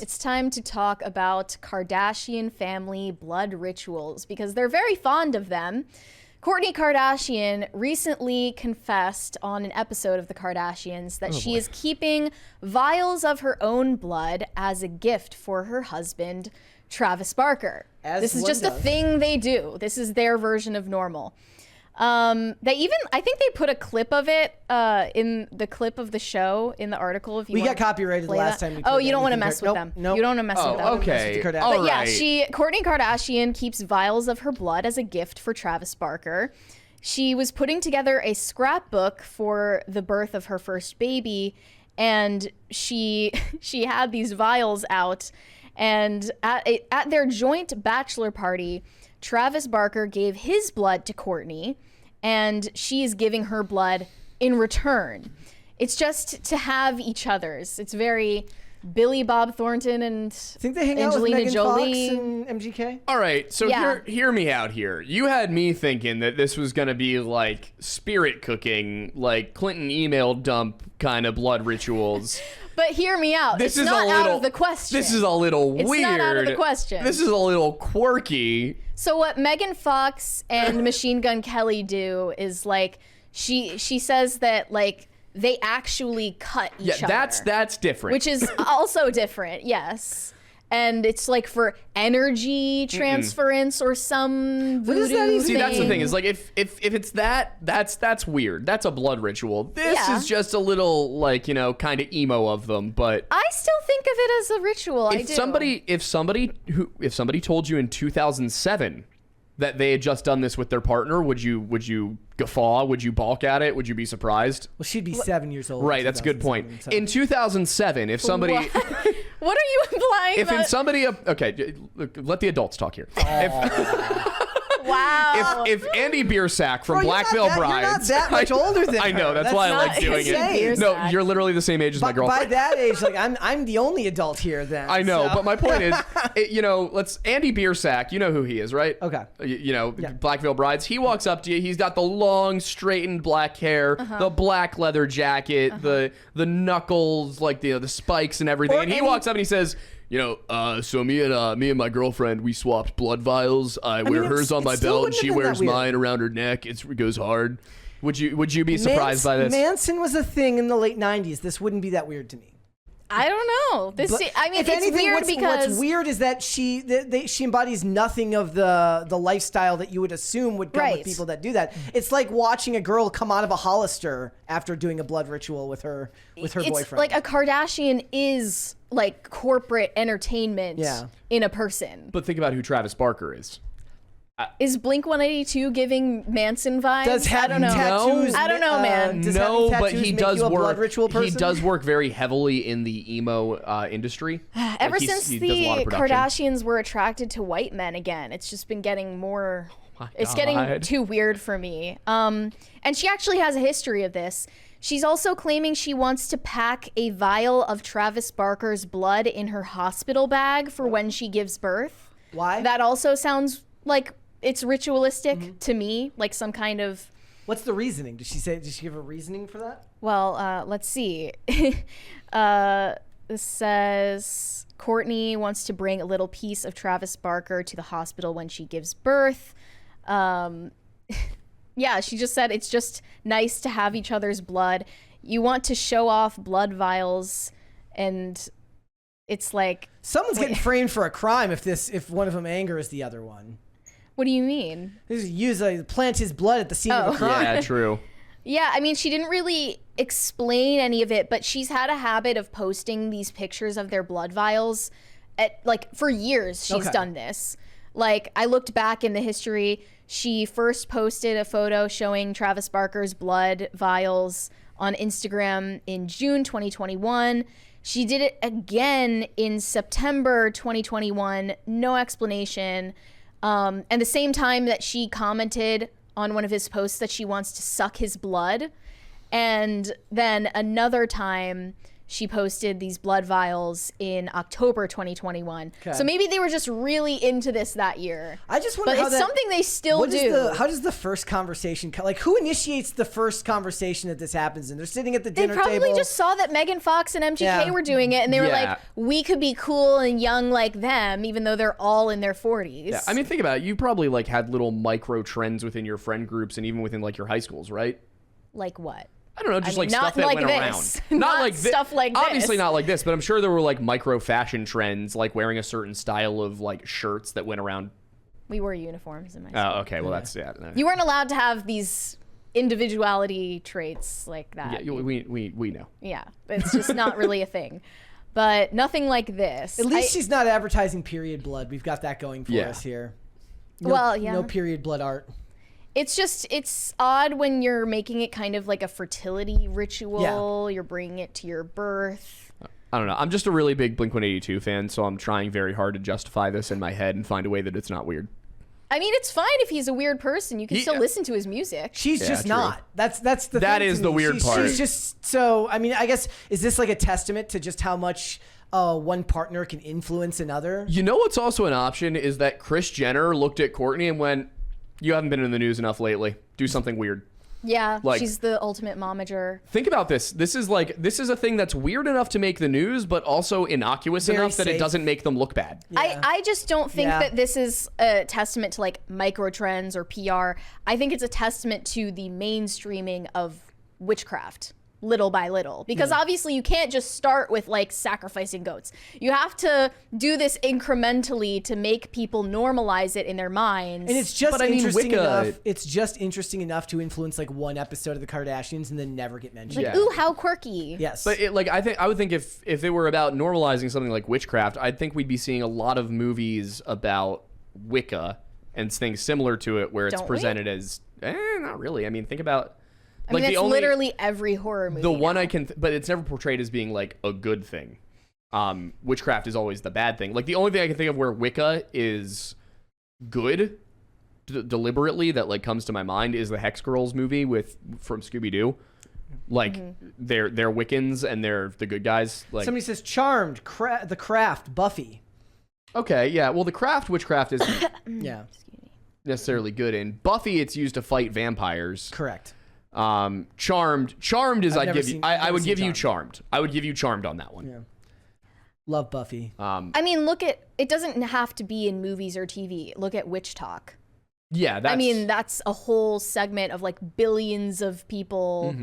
It's time to talk about Kardashian family blood rituals because they're very fond of them. Kourtney Kardashian recently confessed on an episode of The Kardashians that she is keeping vials of her own blood as a gift for her husband, Travis Barker. This is just a thing they do. This is their version of normal. I think they put a clip of it in the clip of the show in the article. If you got copyrighted the last time. You don't want to mess with them. Nope. You don't want to mess with them. Okay. But yeah, Kourtney Kardashian keeps vials of her blood as a gift for Travis Barker. She was putting together a scrapbook for the birth of her first baby, and she had these vials out. And at their joint bachelor party, Travis Barker gave his blood to Kourtney, and she is giving her blood in return. It's just to have each other's. It's very Billy Bob Thornton and think they hang out with Megan Fox and MGK? All right, so hear me out here. You had me thinking that this was going to be like spirit cooking, like Clinton email dump kind of blood rituals. But hear me out. It's not out of the question. This is a little weird. It's not out of the question. This is a little quirky. So what Megan Fox and Machine Gun Kelly do is like she says that like they actually cut each other. Yeah, that's different. Which is also different, yes. And it's like for energy transference or some voodoo thing. See, that's the thing is like if it's that's weird. That's a blood ritual. This is just a little like, kind of emo of them, but I still think of it as a ritual. If somebody told you in 2007 that they had just done this with their partner, would you guffaw? Would you balk at it? Would you be surprised? Well, she'd be 7 years old. Right, that's a good point. So. In 2007, if somebody... What are you implying? Okay, look, let the adults talk here. Wow. If Andy Biersack from Black Veil Brides... You're not that much older than her. I know, that's why I like doing it. No, you're literally the same age as my girlfriend. By that age, like I'm the only adult here then. I know, but my point is, let's Andy Biersack, you know who he is, right? Okay. Black Veil Brides. He walks up to you, he's got the long, straightened black hair, the black leather jacket, the knuckles, like the spikes and everything. And he walks up and he says... so me and my girlfriend, we swapped blood vials. I wear hers on my belt, and she wears mine around her neck. It goes hard. Would you be surprised by this? Manson was a thing in the late 90s. This wouldn't be that weird to me. I don't know. It's weird because what's weird is that she embodies nothing of the lifestyle that you would assume would come with people that do that. It's like watching a girl come out of a Hollister after doing a blood ritual with her boyfriend. It's like a Kardashian is like corporate entertainment in a person. But think about who Travis Barker is. Is Blink-182 giving Manson vibes? I don't know. Tattoos, I don't know, man. No, but he does work. He does work very heavily in the emo industry. Ever since the Kardashians were attracted to white men again, it's just been getting more. It's getting too weird for me. And she actually has a history of this. She's also claiming she wants to pack a vial of Travis Barker's blood in her hospital bag for when she gives birth. Why? That also sounds like it's ritualistic to me, like some kind of... What's the reasoning? Did she give a reasoning for that? Well, let's see. This says Kourtney wants to bring a little piece of Travis Barker to the hospital when she gives birth. Yeah, she just said it's just nice to have each other's blood. You want to show off blood vials, and it's like... Someone's getting framed for a crime if one of them angers the other one. What do you mean? Plant his blood at the scene of a crime. Yeah, true. Yeah, I mean, she didn't really explain any of it, but she's had a habit of posting these pictures of their blood vials for years. She's done this. Like, I looked back in the history. She first posted a photo showing Travis Barker's blood vials on Instagram in June 2021. She did it again in September 2021. No explanation. And the same time that she commented on one of his posts that she wants to suck his blood. And then another time she posted these blood vials in October 2021. Okay. So maybe they were just really into this that year. I just wonder but how it's something they still do. How does the first conversation like who initiates the first conversation that this happens and they're sitting at the dinner table? They probably just saw that Megan Fox and MGK were doing it and they were like, we could be cool and young like them even though they're all in their 40s. Yeah, I mean, think about it. You probably like had little micro trends within your friend groups and even within like your high schools, right? Like what? I don't know, just like not stuff that like went this. around. Not like stuff like this. Obviously not like this, but I'm sure there were like micro fashion trends, like wearing a certain style of like shirts that went around. We wore uniforms in my school. Oh, okay. Well, that's You weren't allowed to have these individuality traits like that. Yeah, we know. Yeah, it's just not really a thing. But nothing like this. At least she's not advertising period blood. We've got that going for us here. No period blood art. It's odd when you're making it kind of like a fertility ritual. You're bringing it to your birth. I don't know. I'm just a really big Blink-182 fan, so I'm trying very hard to justify this in my head and find a way that it's not weird. I mean, it's fine if he's a weird person. You can still listen to his music. She's just true. not. That's the That thing is to the me. weird part. She's just so. I mean, I guess is this like a testament to just how much one partner can influence another? You know what's also an option is that Kris Jenner looked at Kourtney and went, "You haven't been in the news enough lately. Do something weird." Yeah, Like, she's the ultimate momager. Think about this. This is a thing that's weird enough to make the news, but also innocuous Very enough that safe. it doesn't make them look bad. Yeah. I just don't think that this is a testament to like micro trends or PR. I think it's a testament to the mainstreaming of witchcraft little by little, because obviously you can't just start with like sacrificing goats. You have to do this incrementally to make people normalize it in their minds. And it's just But I mean, interesting Wicca- enough. It's just interesting enough to influence like one episode of the Kardashians and then never get mentioned. like, ooh, how quirky. Yes. But I would think if it were about normalizing something like witchcraft, I'd think we'd be seeing a lot of movies about Wicca and things similar to it where it's Don't we? presented as not really. I mean, think about I mean, that's literally every horror movie. the one now. I can, but it's never portrayed as being like a good thing. Witchcraft is always the bad thing. Like the only thing I can think of where Wicca is good, deliberately, that like comes to my mind is the Hex Girls movie from Scooby Doo. Like they're Wiccans and they're the good guys. Like somebody says Charmed, The Craft, Buffy. Okay, yeah. Well, the craft witchcraft isn't Yeah, necessarily good. In Buffy, it's used to fight vampires. correct. Charmed is I've never seen- I would seen give you Charmed. Charmed. I would give you Charmed on that one. Yeah. Love Buffy. I mean, look at it. Doesn't have to be in movies or TV. Look at Witch Talk. Yeah, I mean, that's a whole segment of like billions of people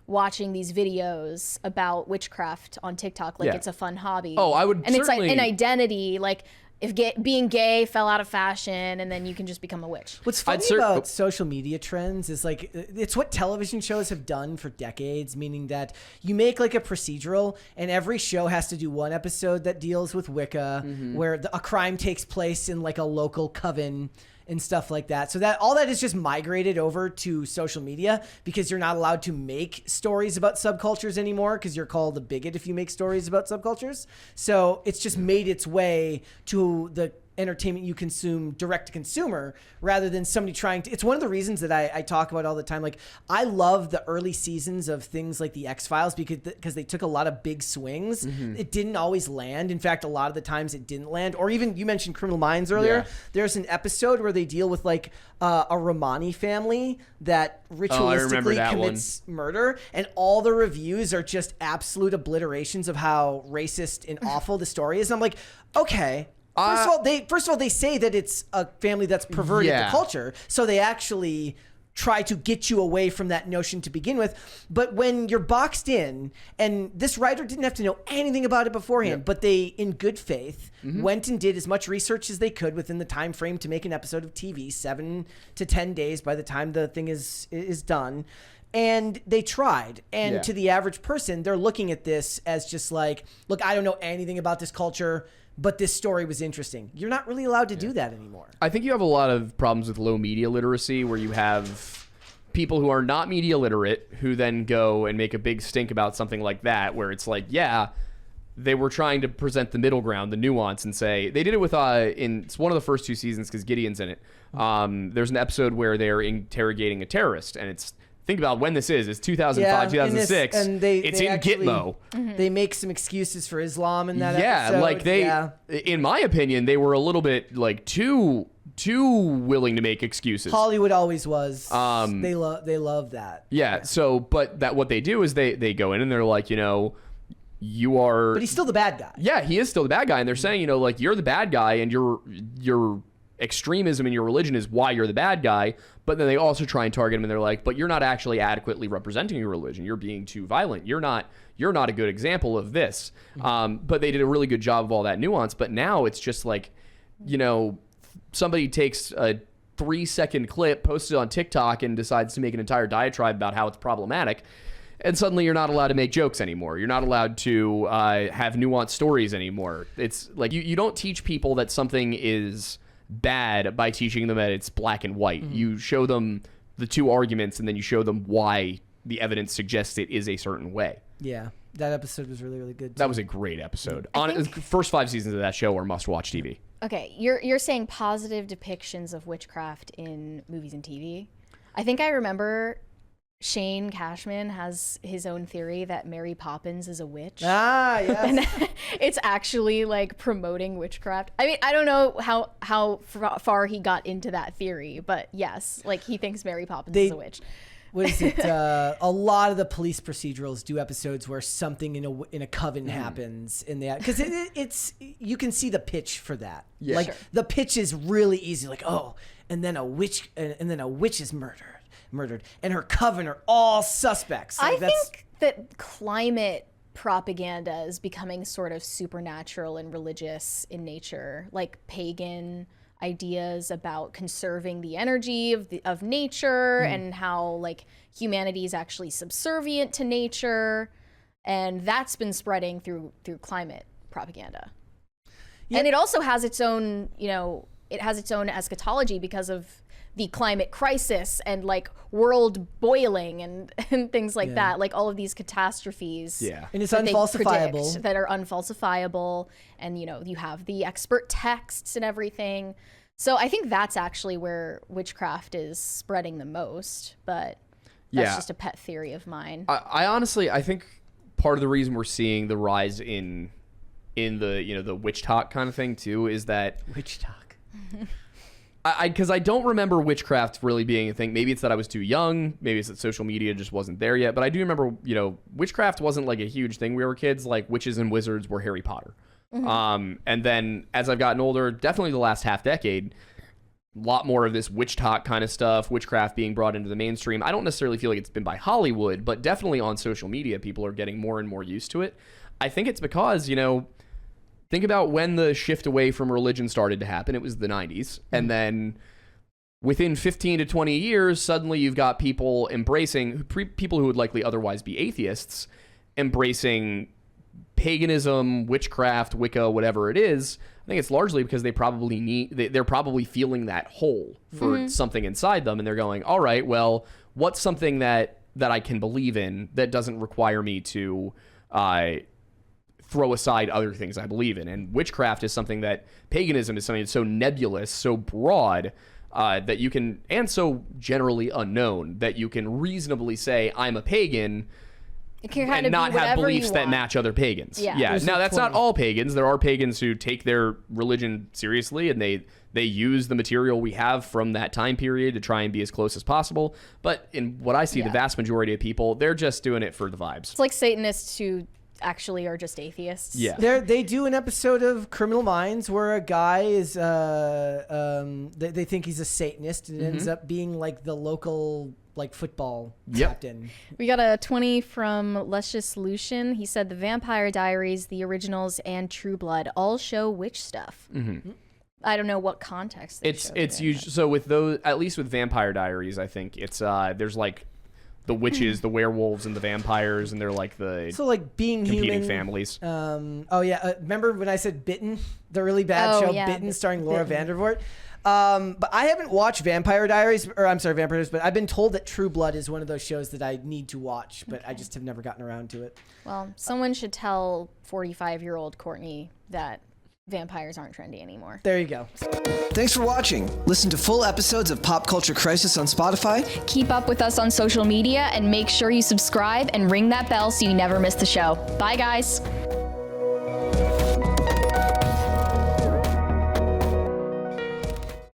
watching these videos about witchcraft on TikTok. Like it's a fun hobby. Oh, I would and it's like certainly- an identity. Like if being gay fell out of fashion, and then you can just become a witch. What's funny about social media trends is like it's what television shows have done for decades, meaning that you make like a procedural and every show has to do one episode that deals with Wicca where a crime takes place in like a local coven and stuff like that. So that all that is just migrated over to social media because you're not allowed to make stories about subcultures anymore because you're called a bigot if you make stories about subcultures. So it's just made its way to the entertainment you consume direct to consumer rather than somebody trying to. It's one of the reasons that I talk about all the time. Like I love the early seasons of things like the X-Files because they took a lot of big swings. It didn't always land. In fact, a lot of the times it didn't land. Or even you mentioned Criminal Minds earlier. Yeah. There's an episode where they deal with like a Romani family that ritualistically commits murder, and all the reviews are just absolute obliterations of how racist and awful the story is. And I'm like, okay. First of all, they say that it's a family that's perverted the culture, so they actually try to get you away from that notion to begin with. But when you're boxed in, and this writer didn't have to know anything about it beforehand, but they, in good faith, went and did as much research as they could within the time frame to make an episode of TV, 7 to 10 days by the time the thing is done. And they tried. And to the average person, they're looking at this as just like, look, I don't know anything about this culture, but this story was interesting. You're not really allowed to do that anymore. I think you have a lot of problems with low media literacy where you have people who are not media literate who then go and make a big stink about something like that, where it's like, yeah, they were trying to present the middle ground, the nuance, and say they did it with it's one of the first 2 seasons because Gideon's in it. There's an episode where they're interrogating a terrorist, and it's think about when this is. It's 2005, 2006. And it's they in actually, Gitmo. They make some excuses for Islam in that Yeah, episode. like in my opinion, they were a little bit like too willing to make excuses. Hollywood always was. They love that. Yeah. So, but what they do is they go in and they're like, you are. But he's still the bad guy. Yeah, he is still the bad guy, and they're saying, like you're the bad guy, and your extremism in your religion is why you're the bad guy. But then they also try and target him, and they're like, but you're not actually adequately representing your religion. You're being too violent. You're not a good example of this. But they did a really good job of all that nuance. But now it's just like, somebody takes a 3-second clip, posts it on TikTok, and decides to make an entire diatribe about how it's problematic. And suddenly you're not allowed to make jokes anymore. You're not allowed to have nuanced stories anymore. It's like you don't teach people that something is bad by teaching them that it's black and white. You show them the two arguments, and then you show them why the evidence suggests it is a certain way. Yeah, that episode was really, really good too. That was a great episode. First 5 seasons of that show are must-watch TV. Okay, you're saying positive depictions of witchcraft in movies and TV. I think I remember Shane Cashman has his own theory that Mary Poppins is a witch. Ah, yes. And it's actually like promoting witchcraft. I mean, I don't know how far he got into that theory, but yes, like he thinks Mary Poppins is a witch. What is it? A lot of the police procedurals do episodes where something in a coven happens in the, because it's you can see the pitch for that. Yeah. Like the pitch is really easy. Like, oh, and then a witch is murdered, and her coven are all suspects. Like, I think that climate propaganda is becoming sort of supernatural and religious in nature, like pagan ideas about conserving the energy of nature and how like humanity is actually subservient to nature, and that's been spreading through climate propaganda. Yep. And it also has its own, it has its own eschatology because of the climate crisis and like world boiling and things like that, like all of these catastrophes. Yeah. And it's unfalsifiable. That are unfalsifiable, and you have the expert texts and everything. So I think that's actually where witchcraft is spreading the most, but that's just a pet theory of mine. I honestly, I think part of the reason we're seeing the rise in the the witch talk kind of thing too is that witch talk. Because I don't remember witchcraft really being a thing. Maybe it's that I was too young. Maybe it's that social media just wasn't there yet. But I do remember, witchcraft wasn't like a huge thing when we were kids. Like witches and wizards were Harry Potter. And then as I've gotten older, definitely the last half decade, a lot more of this witch talk kind of stuff, witchcraft being brought into the mainstream. I don't necessarily feel like it's been by Hollywood, but definitely on social media, people are getting more and more used to it. I think it's because, think about when the shift away from religion started to happen. It was the 90s. And then within 15 to 20 years, suddenly you've got people people who would likely otherwise be atheists, embracing paganism, witchcraft, Wicca, whatever it is. I think it's largely because they're probably feeling that hole for something inside them. And they're going, all right, well, what's something that I can believe in that doesn't require me to throw aside other things I believe in? And witchcraft is something paganism is something that's so nebulous, so broad, that you can, and so generally unknown, that you can reasonably say, I'm a pagan, and not have beliefs that match other pagans. Yeah. Now, that's not all pagans. There are pagans who take their religion seriously, and they use the material we have from that time period to try and be as close as possible. But in what I see, the vast majority of people, they're just doing it for the vibes. It's like Satanists who actually are just atheists. Yeah. They do an episode of Criminal Minds where a guy is they think he's a Satanist, and it ends up being like the local football captain. We got a 20 from Luscious Lucian. He said the Vampire Diaries, the originals, and True Blood all show witch stuff. I don't know what context it's usually, so with those, at least with Vampire Diaries, I think it's there's like the witches, the werewolves, and the vampires, and they're like being competing human families. Remember when I said Bitten, the really bad show Bitten, starring Laura Vandervoort? But I haven't watched Vampire Diaries, but I've been told that True Blood is one of those shows that I need to watch, but I just have never gotten around to it. Well, someone should tell 45-year-old Kourtney that vampires aren't trendy anymore. There you go. Thanks for watching. Listen to full episodes of Pop Culture Crisis on Spotify. Keep up with us on social media and make sure you subscribe and ring that bell so you never miss the show. Bye, guys.